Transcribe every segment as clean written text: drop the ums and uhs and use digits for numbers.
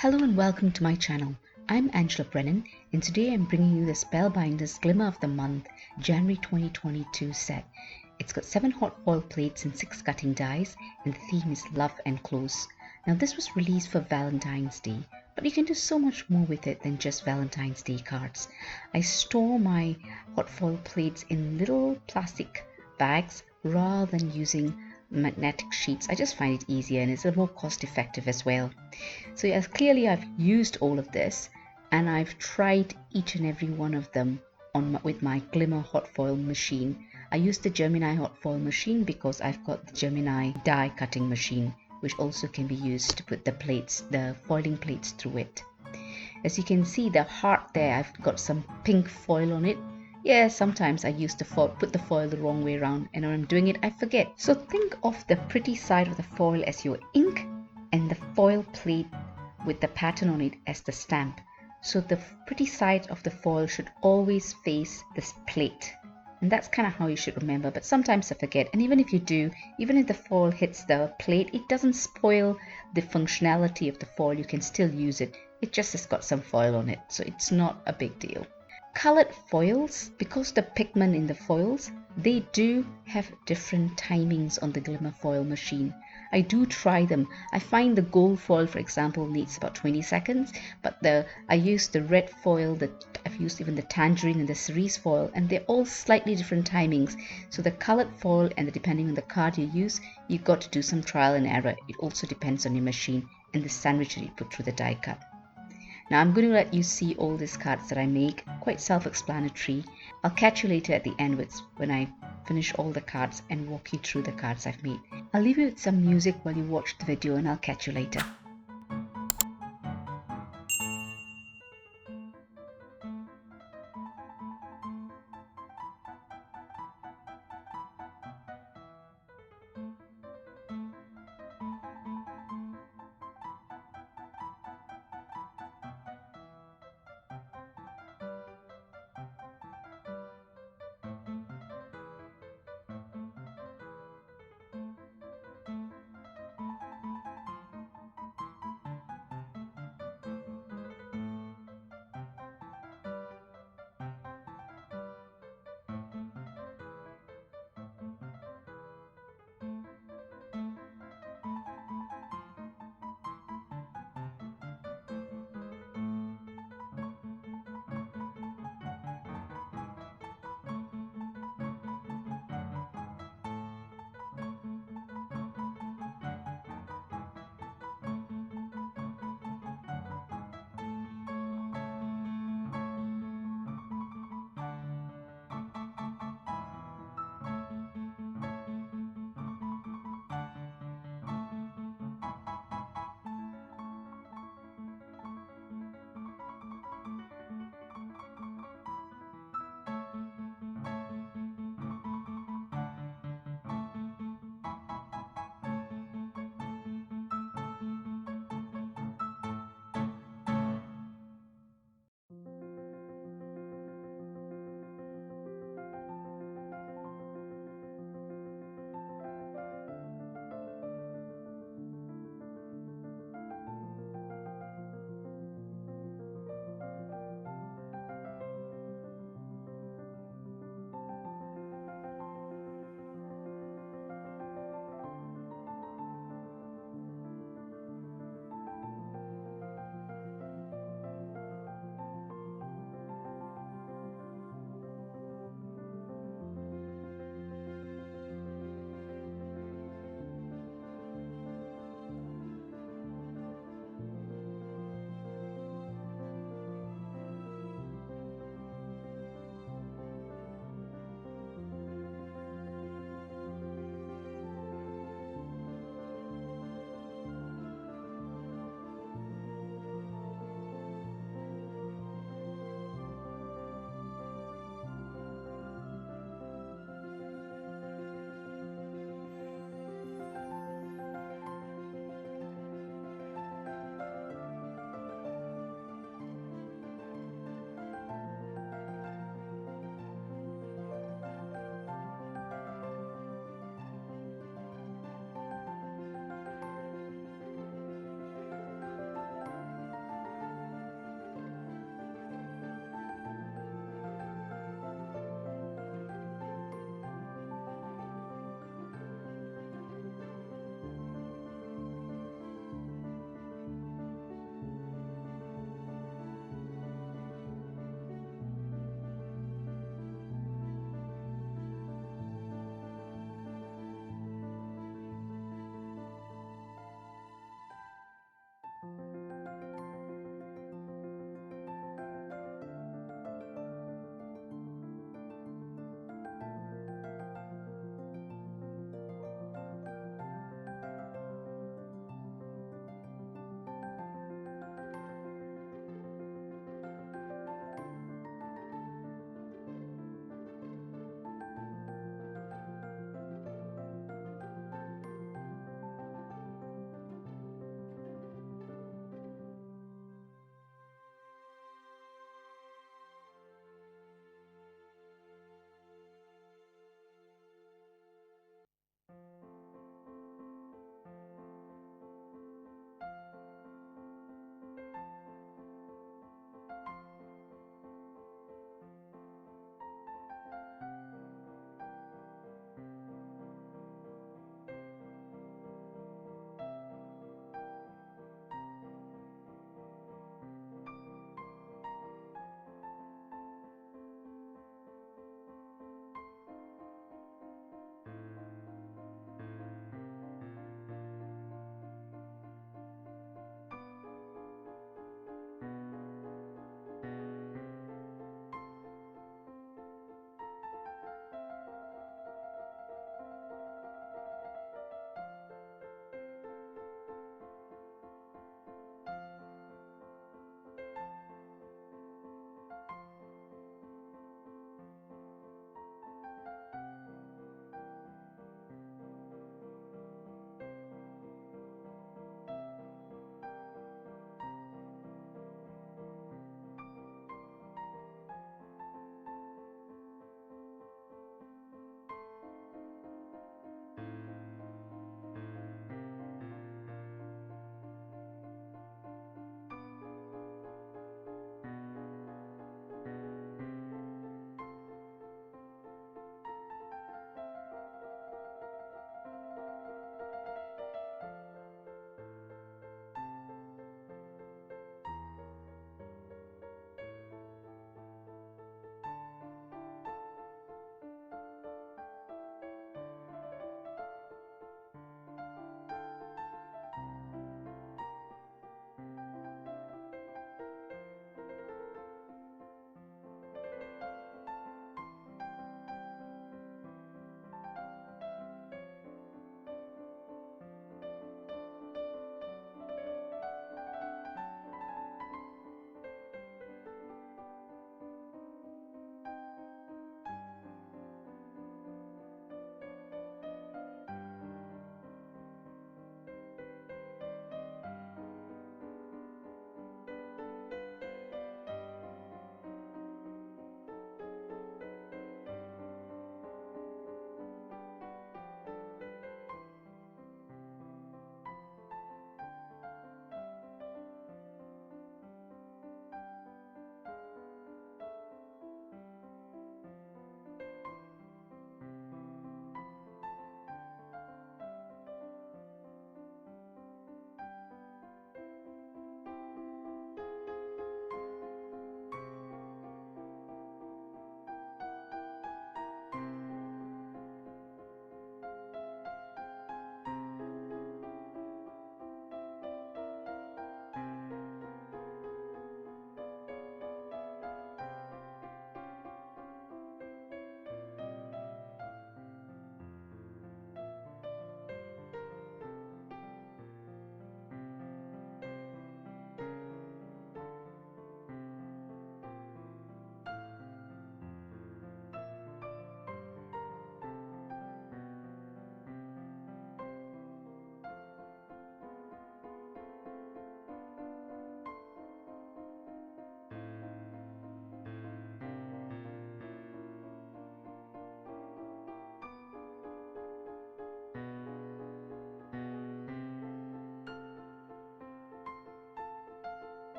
Hello and welcome to my channel. I'm Angela Brennan and today I'm bringing you the Spellbinders Glimmer of the Month January 2022 set. It's got 7 hot foil plates and 6 cutting dies and the theme is love and close. Now this was released for Valentine's Day, but you can do so much more with it than just Valentine's Day cards. I store my hot foil plates in little plastic bags rather than using magnetic sheets. I just find it easier and it's a more cost effective as well. So yes, clearly I've used all of this and I've tried each and every one of them with my Glimmer hot foil machine. I use the Gemini hot foil machine because I've got the Gemini die cutting machine, which also can be used to put the foiling plates through it. As you can see, the heart there, I've got some pink foil on it. Yeah, sometimes I use put the foil the wrong way around, and when I'm doing it I forget. So think of the pretty side of the foil as your ink and the foil plate with the pattern on it as the stamp. So the pretty side of the foil should always face this plate. And that's kind of how you should remember, but sometimes I forget. And even if you do, even if the foil hits the plate, it doesn't spoil the functionality of the foil. You can still use it. It just has got some foil on it, so it's not a big deal. Colored foils, because the pigment in the foils, they do have different timings on the Glimmer foil machine. I do try them. I find the gold foil, for example, needs about 20 seconds, but I use the red foil, I've used even the tangerine and the cerise foil, and they're all slightly different timings. So the colored foil, and depending on the card you use, you've got to do some trial and error. It also depends on your machine and the sandwich that you put through the die cut. Now I'm going to let you see all these cards that I make, quite self-explanatory. I'll catch you later at the end when I finish all the cards and walk you through the cards I've made. I'll leave you with some music while you watch the video and I'll catch you later.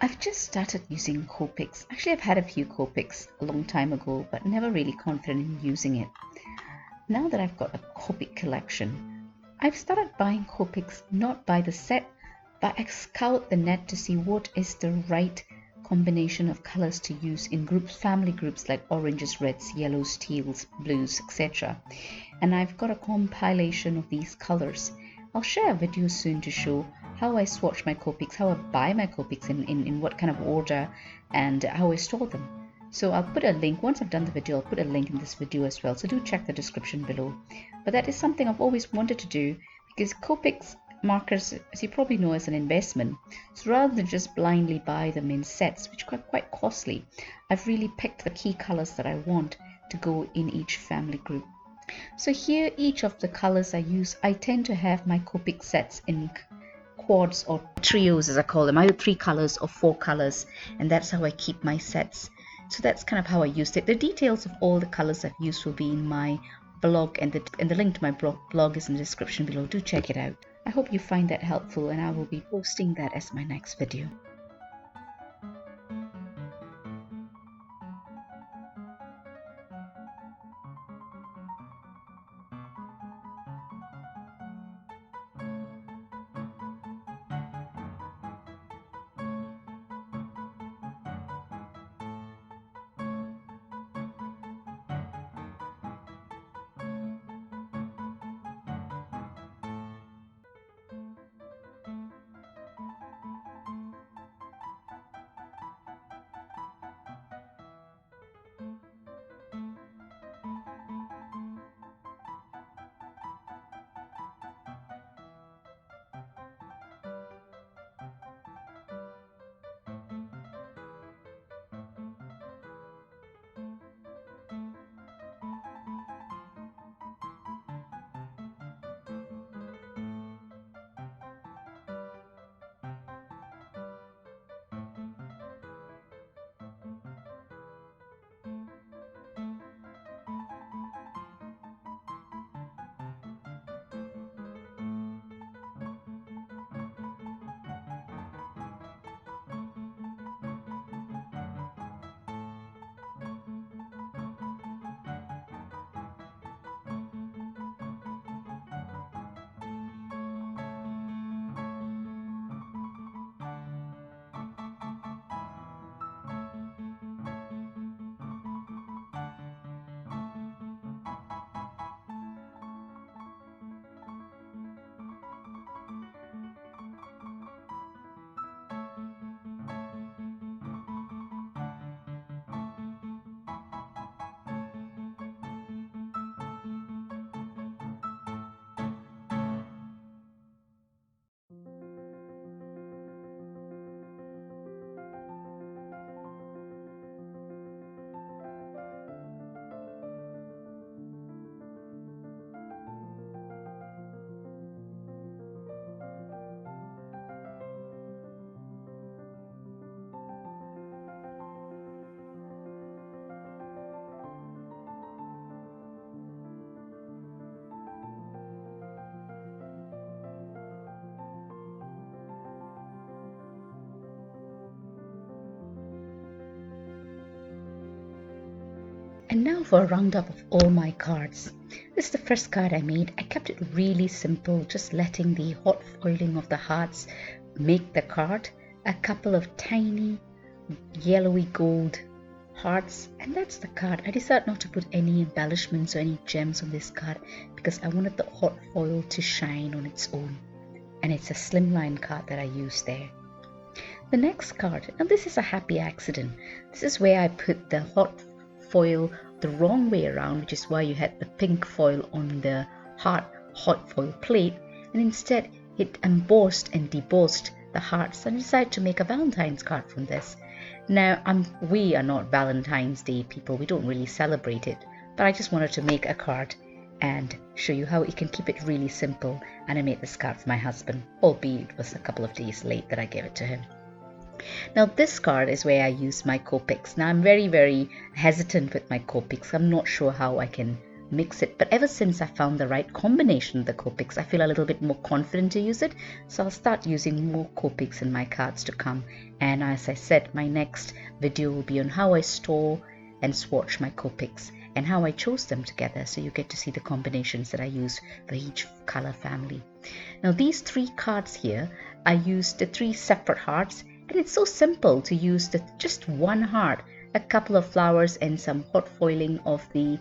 I've just started using Copics. Actually, I've had a few Copics a long time ago, but never really confident in using it. Now that I've got a Copic collection, I've started buying Copics not by the set, but I scout the net to see what is the right combination of colors to use in groups, family groups like oranges, reds, yellows, teals, blues, etc. And I've got a compilation of these colors. I'll share a video soon to show how I swatch my Copics, how I buy my Copics, in what kind of order, and how I store them. So I'll put a link, once I've done the video, I'll put a link in this video as well, so do check the description below. But that is something I've always wanted to do, because Copics markers, as you probably know, is an investment. So rather than just blindly buy them in sets, which are quite costly, I've really picked the key colors that I want to go in each family group. So here, each of the colors I use, I tend to have my Copic sets in quads or trios, as I call them, either 3 colors or 4 colors, and that's how I keep my sets. So that's kind of how I used it. The details of all the colors I've used will be in my blog, and the link to my blog is in the description below. Do check it out. I hope you find that helpful, and I will be posting that as my next video. And now for a roundup of all my cards. This is the first card I made. I kept it really simple, just letting the hot foiling of the hearts make the card. A couple of tiny yellowy gold hearts, and that's the card. I decided not to put any embellishments or any gems on this card because I wanted the hot foil to shine on its own. And it's a slimline card that I used there. The next card, now this is a happy accident. This is where I put the hot foil the wrong way around, which is why you had the pink foil on the hot foil plate, and instead it embossed and debossed the hearts, and I decided to make a Valentine's card from this. Now we are not Valentine's Day people, we don't really celebrate it, but I just wanted to make a card and show you how you can keep it really simple, and I made this card for my husband, albeit it was a couple of days late that I gave it to him. Now this card is where I use my Copics. Now I'm very hesitant with my Copics. I'm not sure how I can mix it. But ever since I found the right combination of the Copics, I feel a little bit more confident to use it. So I'll start using more Copics in my cards to come. And as I said, my next video will be on how I store and swatch my Copics and how I chose them together, so you get to see the combinations that I use for each color family. Now these 3 cards here, I used the 3 separate hearts, and it's so simple to use just 1 heart, a couple of flowers and some hot foiling of the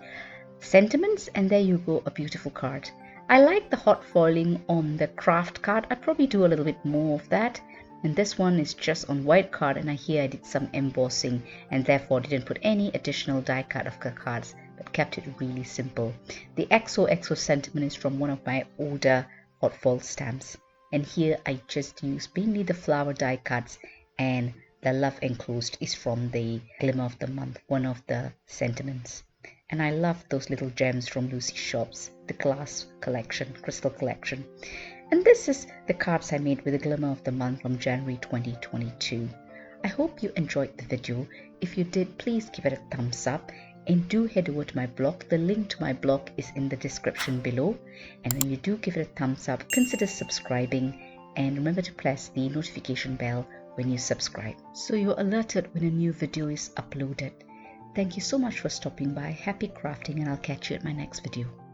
sentiments, and there you go, a beautiful card. I like the hot foiling on the craft card. I'd probably do a little bit more of that. And this one is just on white card, and I did some embossing and therefore didn't put any additional die cut of the cards, but kept it really simple. The XOXO sentiment is from one of my older hot foil stamps, and here I just used mainly the flower die cuts, and the love enclosed is from the Glimmer of the Month, one of the sentiments. And I love those little gems from Lucy's shops, the glass collection, crystal collection. And this is the cards I made with the Glimmer of the Month from January 2022. I hope you enjoyed the video. If you did, please give it a thumbs up and do head over to my blog. The link to my blog is in the description below. And when you do give it a thumbs up, consider subscribing and remember to press the notification bell when you subscribe, so you're alerted when a new video is uploaded. Thank you so much for stopping by. Happy crafting, and I'll catch you at my next video.